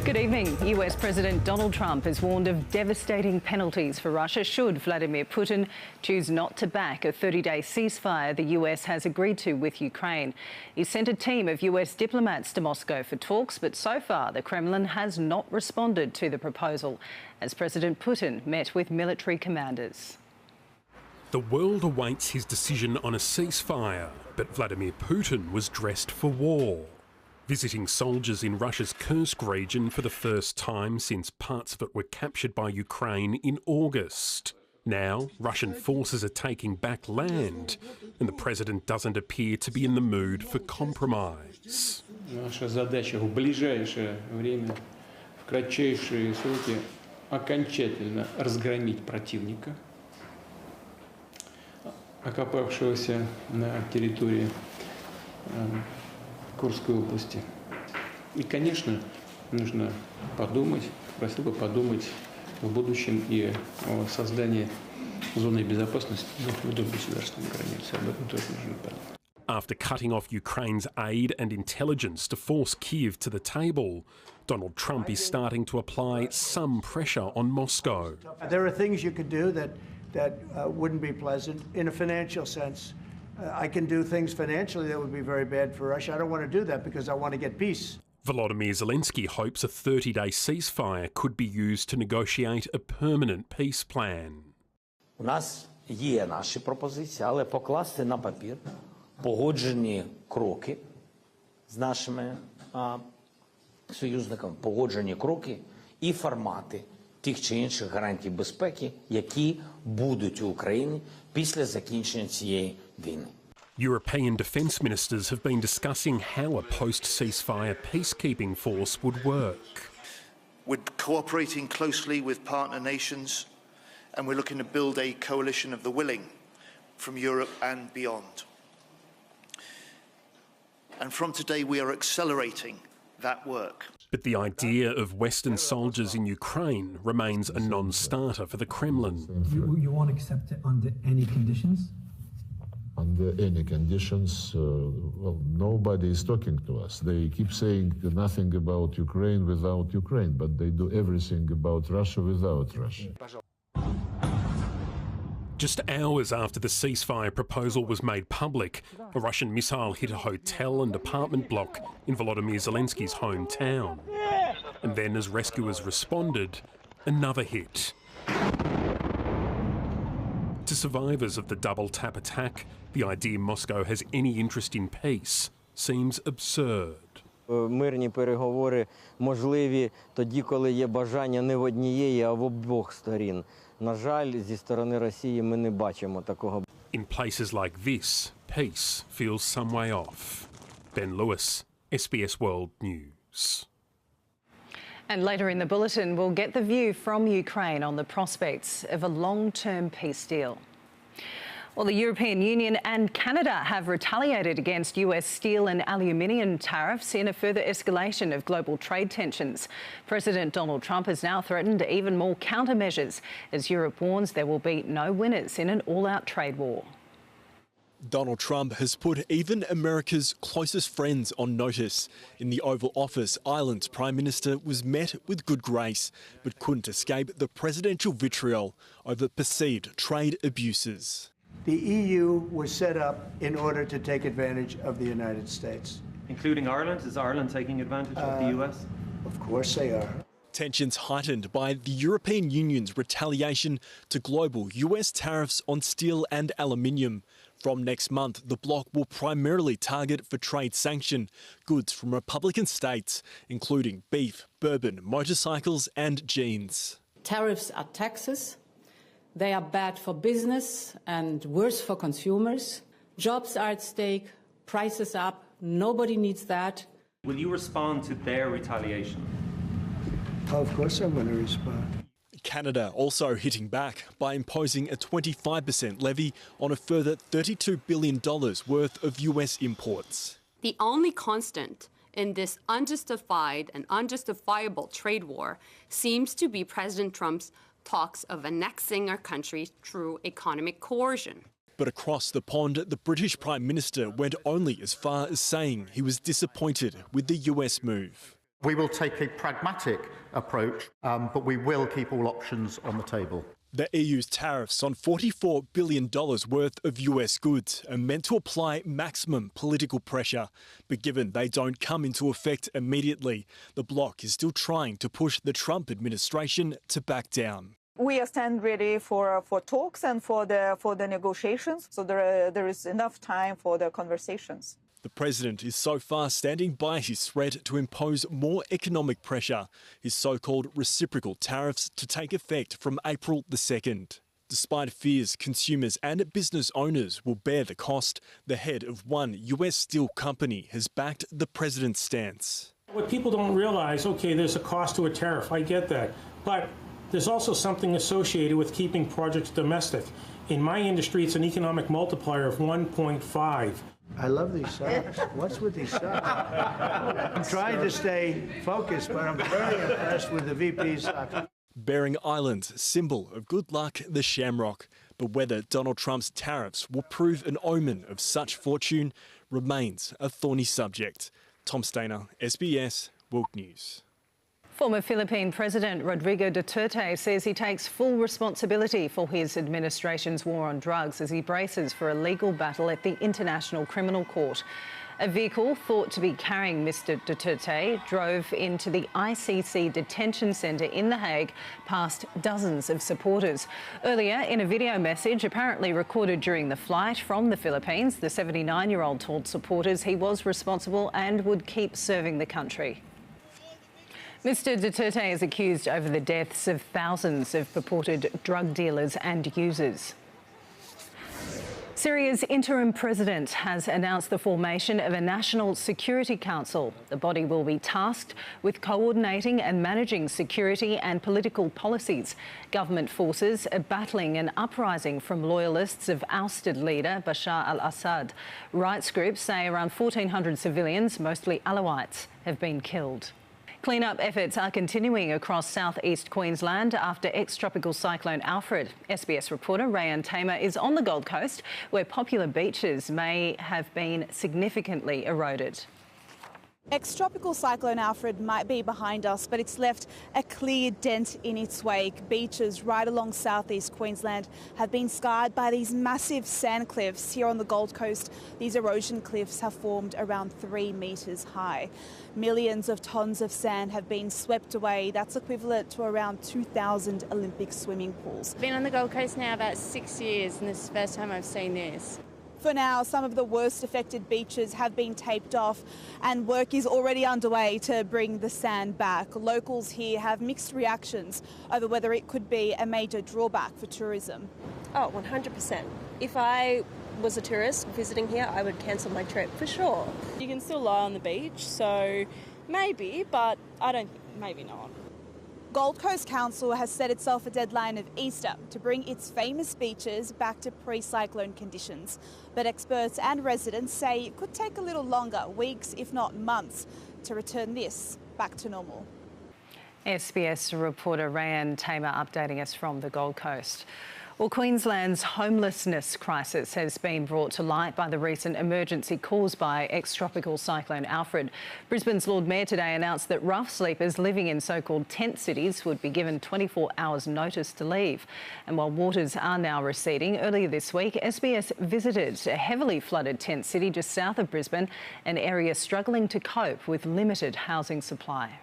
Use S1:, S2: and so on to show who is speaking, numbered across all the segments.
S1: Good evening. US President Donald Trump has warned of devastating penalties for Russia should Vladimir Putin choose not to back a 30-day ceasefire the US has agreed to with Ukraine. He sent a team of US diplomats to Moscow for talks, but so far the Kremlin has not responded to the proposal as President Putin met with military commanders.
S2: The world awaits his decision on a ceasefire, but Vladimir Putin was dressed for war, visiting soldiers in Russia's Kursk region for the first time since parts of it were captured by Ukraine in August. Now, Russian forces are taking back land, and the president doesn't appear to be in the mood for compromise.
S3: Наша задача в ближайшее время, в кратчайшие сроки, окончательно разгромить противника, окопавшегося на территории Курской области. И, конечно, нужно подумать, просил бы подумать в будущем и о создании зоны безопасности вдоль государственной границы. Об этом тоже нужно подумать.
S2: After cutting off Ukraine's aid and intelligence to force Kyiv to the table, Donald Trump is starting to apply some pressure on Moscow.
S4: There are things you could do that wouldn't be pleasant in a financial sense. I can do things financially that would be very bad for Russia. I don't want to do that because I want to get peace.
S2: Vladimir Zelensky hopes a 30-day ceasefire could be used to negotiate a permanent peace plan.
S5: У нас є наші пропозиції, але покласти на папір погоджені кроки з нашими союзниками, погоджені кроки і формати тих чи інших гарантій безпеки, які будуть у Україні після закінчення цієї війни.
S2: European defence ministers have been discussing how a post-ceasefire peacekeeping force would work.
S6: We're cooperating closely with partner nations, and we're looking to build a coalition of the willing from Europe and beyond. And from today, we are accelerating that work.
S2: But the idea of Western soldiers in Ukraine remains a non-starter for the Kremlin.
S7: You won't accept it under any conditions?
S8: Under any conditions, well, nobody is talking to us. They keep saying nothing about Ukraine without Ukraine, but they do everything about Russia without Russia.
S2: Just hours after the ceasefire proposal was made public, a Russian missile hit a hotel and apartment block in Volodymyr Zelensky's hometown. And then, as rescuers responded, another hit. To survivors of the double-tap attack, the idea Moscow has any interest in peace seems absurd.
S9: Мирні переговори можливі тоді, коли є бажання не в однієї, а в обох сторін. На жаль, зі сторони Росії ми не бачимо такого.
S2: In places like this, peace feels some way off. Ben Lewis, SBS World News.
S1: And later in the bulletin, we'll get the view from Ukraine on the prospects of a long-term peace deal. Well, the European Union and Canada have retaliated against US steel and aluminium tariffs in a further escalation of global trade tensions. President Donald Trump has now threatened even more countermeasures as Europe warns there will be no winners in an all-out trade war.
S10: Donald Trump has put even America's closest friends on notice. In the Oval Office, Ireland's Prime Minister was met with good grace, but couldn't escape the presidential vitriol over perceived trade abuses.
S4: The EU was set up in order to take advantage of the United States.
S11: Including Ireland? Is Ireland taking advantage of the US?
S4: Of course they are.
S10: Tensions heightened by the European Union's retaliation to global US tariffs on steel and aluminium. From next month, the bloc will primarily target for trade sanction goods from Republican states, including beef, bourbon, motorcycles and jeans.
S12: Tariffs are taxes. They are bad for business and worse for consumers. Jobs are at stake, prices up. Nobody needs that.
S11: Will you respond to their retaliation?
S4: Of course I'm going to respond.
S10: Canada also hitting back by imposing a 25% levy on a further $32 billion worth of US imports.
S13: The only constant in this unjustified and unjustifiable trade war seems to be President Trump's talks of annexing our country through economic coercion.
S10: But across the pond, the British Prime Minister went only as far as saying he was disappointed with the US move.
S14: We will take a pragmatic approach, but we will keep all options on the table.
S10: The EU's tariffs on $44 billion worth of US goods are meant to apply maximum political pressure. But given they don't come into effect immediately, the bloc is still trying to push the Trump administration to back down.
S15: We stand ready for talks and for the negotiations, so there is enough time for the conversations.
S10: The president is so far standing by his threat to impose more economic pressure, his so-called reciprocal tariffs to take effect from April the 2nd. Despite fears consumers and business owners will bear the cost, the head of one US steel company has backed the president's stance.
S16: What people don't realise, okay, there's a cost to a tariff, I get that, but there's also something associated with keeping projects domestic. In my industry, it's an economic multiplier of 1.5.
S4: I love these socks. What's with these socks? I'm trying to stay focused, but I'm very impressed with the VP's socks.
S10: Bering Island's symbol of good luck, the shamrock. But whether Donald Trump's tariffs will prove an omen of such fortune remains a thorny subject. Tom Stainer, SBS World News.
S1: Former Philippine President Rodrigo Duterte says he takes full responsibility for his administration's war on drugs as he braces for a legal battle at the International Criminal Court. A vehicle thought to be carrying Mr Duterte drove into the ICC detention centre in The Hague past dozens of supporters. Earlier, in a video message apparently recorded during the flight from the Philippines, the 79-year-old told supporters he was responsible and would keep serving the country. Mr Duterte is accused over the deaths of thousands of purported drug dealers and users. Syria's interim president has announced the formation of a National Security Council. The body will be tasked with coordinating and managing security and political policies. Government forces are battling an uprising from loyalists of ousted leader Bashar al-Assad. Rights groups say around 1,400 civilians, mostly Alawites, have been killed. Clean-up efforts are continuing across southeast Queensland after ex-tropical cyclone Alfred. SBS reporter Rayan Tamer is on the Gold Coast, where popular beaches may have been significantly eroded.
S17: Ex-tropical cyclone Alfred might be behind us, but it's left a clear dent in its wake. Beaches right along southeast Queensland have been scarred by these massive sand cliffs. Here on the Gold Coast, these erosion cliffs have formed around 3 metres high. Millions of tonnes of sand have been swept away. That's equivalent to around 2,000 Olympic swimming pools.
S18: I've been on the Gold Coast now about 6 years, and this is the first time I've seen this.
S17: For now, some of the worst affected beaches have been taped off and work is already underway to bring the sand back. Locals here have mixed reactions over whether it could be a major drawback for tourism.
S19: Oh, 100%. If I was a tourist visiting here, I would cancel my trip for sure.
S20: You can still lie on the beach, so maybe, but maybe not.
S17: Gold Coast Council has set itself a deadline of Easter to bring its famous beaches back to pre-cyclone conditions. But experts and residents say it could take a little longer, weeks if not months, to return this back to normal.
S1: SBS reporter Rayan Tamer updating us from the Gold Coast. Well, Queensland's homelessness crisis has been brought to light by the recent emergency caused by ex-tropical cyclone Alfred. Brisbane's Lord Mayor today announced that rough sleepers living in so-called tent cities would be given 24 hours notice to leave. And while waters are now receding, earlier this week SBS visited a heavily flooded tent city just south of Brisbane, an area struggling to cope with limited housing supply.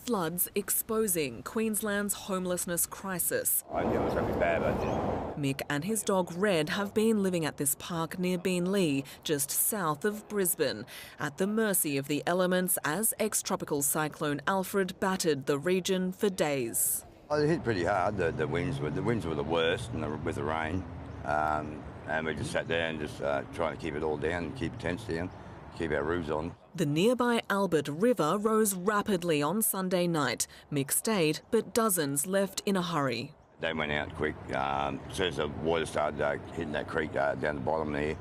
S21: Floods exposing Queensland's homelessness crisis.
S22: I think it was really bad, I think.
S21: Mick and his dog Red have been living at this park near Beenleigh, just south of Brisbane, at the mercy of the elements as ex-tropical cyclone Alfred battered the region for days.
S22: Oh, it hit pretty hard. The winds were the worst, and with the rain, and we just sat there and just trying to keep it all down, keep the tents down, keep our roofs on.
S21: The nearby Albert River rose rapidly on Sunday night. Mick stayed, but dozens left in a hurry.
S22: They went out quick. As soon as the water started hitting that creek down the bottom there,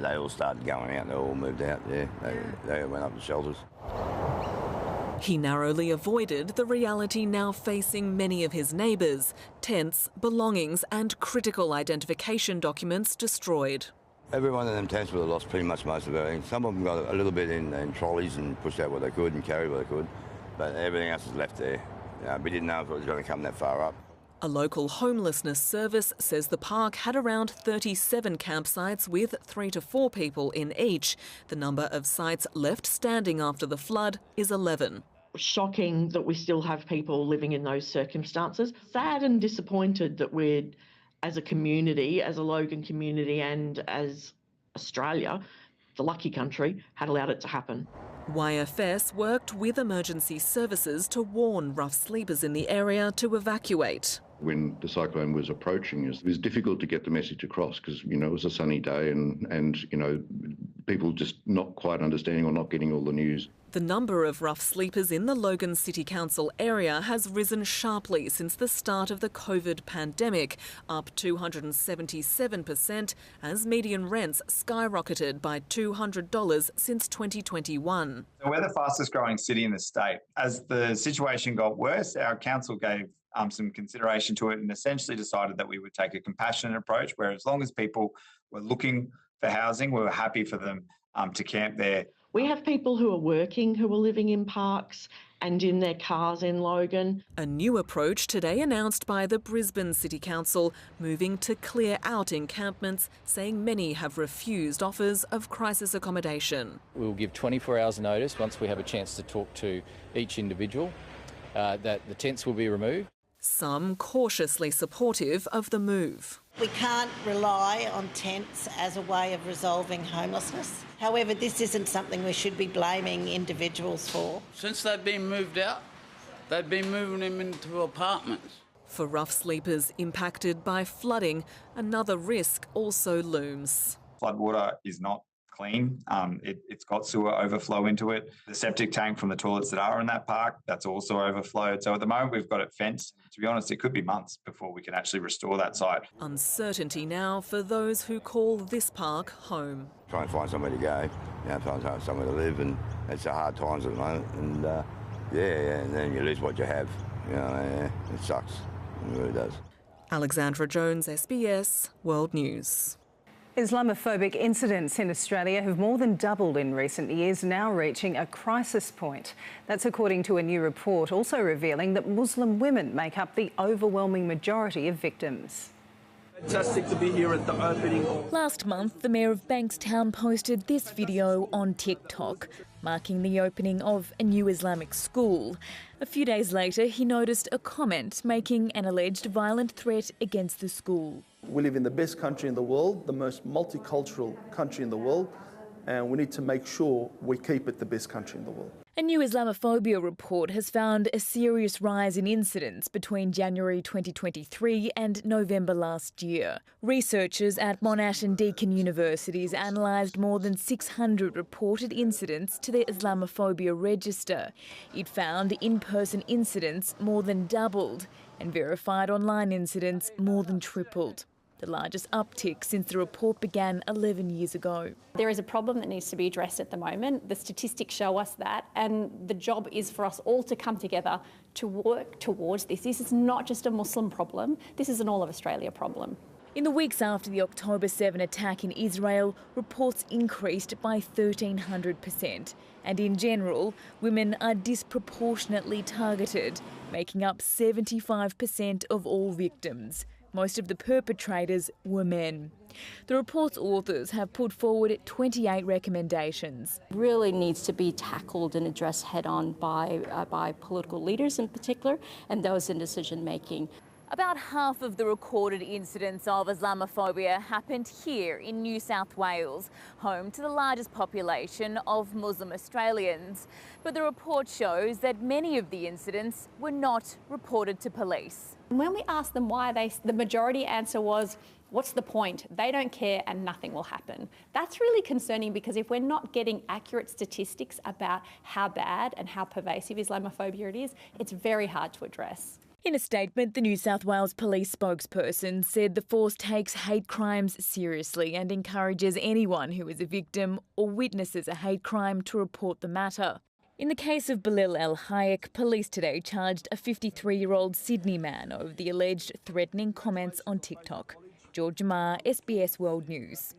S22: they all started going out. They all moved out there. They went up to shelters.
S21: He narrowly avoided the reality now facing many of his neighbours: tents, belongings and critical identification documents destroyed.
S22: Every one of them tents would have lost pretty much most of everything. Some of them got a little bit in trolleys and pushed out what they could and carried what they could, but everything else is left there. We didn't know if it was going to come that far up.
S21: A local homelessness service says the park had around 37 campsites with 3 to 4 people in each. The number of sites left standing after the flood is 11.
S3: Shocking that we still have people living in those circumstances. Sad and disappointed that we're, as a community, as a Logan community and as Australia, the lucky country, had allowed it to happen.
S21: YFS worked with emergency services to warn rough sleepers in the area to evacuate.
S5: When the cyclone was approaching us, it was difficult to get the message across because, it was a sunny day and people just not quite understanding or not getting all the news.
S21: The number of rough sleepers in the Logan City Council area has risen sharply since the start of the COVID pandemic, up 277% as median rents skyrocketed by $200 since 2021.
S23: So we're the fastest growing city in the state. As the situation got worse, our council gave some consideration to it and essentially decided that we would take a compassionate approach where as long as people were looking for housing, we were happy for them to camp there.
S3: We have people who are working, who are living in parks and in their cars in Logan.
S21: A new approach today announced by the Brisbane City Council, moving to clear out encampments, saying many have refused offers of crisis accommodation.
S24: We'll give 24 hours notice once we have a chance to talk to each individual that the tents will be removed.
S21: Some cautiously supportive of the move.
S25: We can't rely on tents as a way of resolving homelessness. However, this isn't something we should be blaming individuals for.
S26: Since they've been moved out, they've been moving them into apartments.
S21: For rough sleepers impacted by flooding, another risk also looms.
S23: Floodwater is not clean. It's got sewer overflow into it. The septic tank from the toilets that are in that park, that's also overflowed. So at the moment we've got it fenced. To be honest, it could be months before we can actually restore that site.
S21: Uncertainty now for those who call this park home.
S22: Trying to find somewhere to go, find somewhere to live, and it's a hard times at the moment. And and then you lose what you have. It sucks. It really does.
S21: Alexandra Jones, SBS World News.
S1: Islamophobic incidents in Australia have more than doubled in recent years, now reaching a crisis point. That's according to a new report also revealing that Muslim women make up the overwhelming majority of victims.
S27: Fantastic to be here at the opening.
S28: Last month, the Mayor of Bankstown posted this video on TikTok, marking the opening of a new Islamic school. A few days later, he noticed a comment making an alleged violent threat against the school.
S27: We live in the best country in the world, the most multicultural country in the world, and we need to make sure we keep it the best country in the world.
S28: A new Islamophobia report has found a serious rise in incidents between January 2023 and November last year. Researchers at Monash and Deakin universities analysed more than 600 reported incidents to the Islamophobia register. It found in-person incidents more than doubled and verified online incidents more than tripled, the largest uptick since the report began 11 years ago.
S29: There is a problem that needs to be addressed at the moment. The statistics show us that, and the job is for us all to come together to work towards this. This is not just a Muslim problem, this is an all of Australia problem.
S28: In the weeks after the October 7 attack in Israel, reports increased by 1,300%. And in general, women are disproportionately targeted, making up 75% of all victims. Most of the perpetrators were men. The report's authors have put forward 28 recommendations.
S29: Really needs to be tackled and addressed head-on by political leaders in particular and those in decision-making.
S28: About half of the recorded incidents of Islamophobia happened here in New South Wales, home to the largest population of Muslim Australians. But the report shows that many of the incidents were not reported to police.
S29: When we asked them why, the majority answer was, what's the point? They don't care and nothing will happen. That's really concerning because if we're not getting accurate statistics about how bad and how pervasive Islamophobia it is, it's very hard to address.
S28: In a statement, the New South Wales police spokesperson said the force takes hate crimes seriously and encourages anyone who is a victim or witnesses a hate crime to report the matter. In the case of Belil El Hayek, police today charged a 53-year-old Sydney man over the alleged threatening comments on TikTok. Georgia Marr, SBS World News.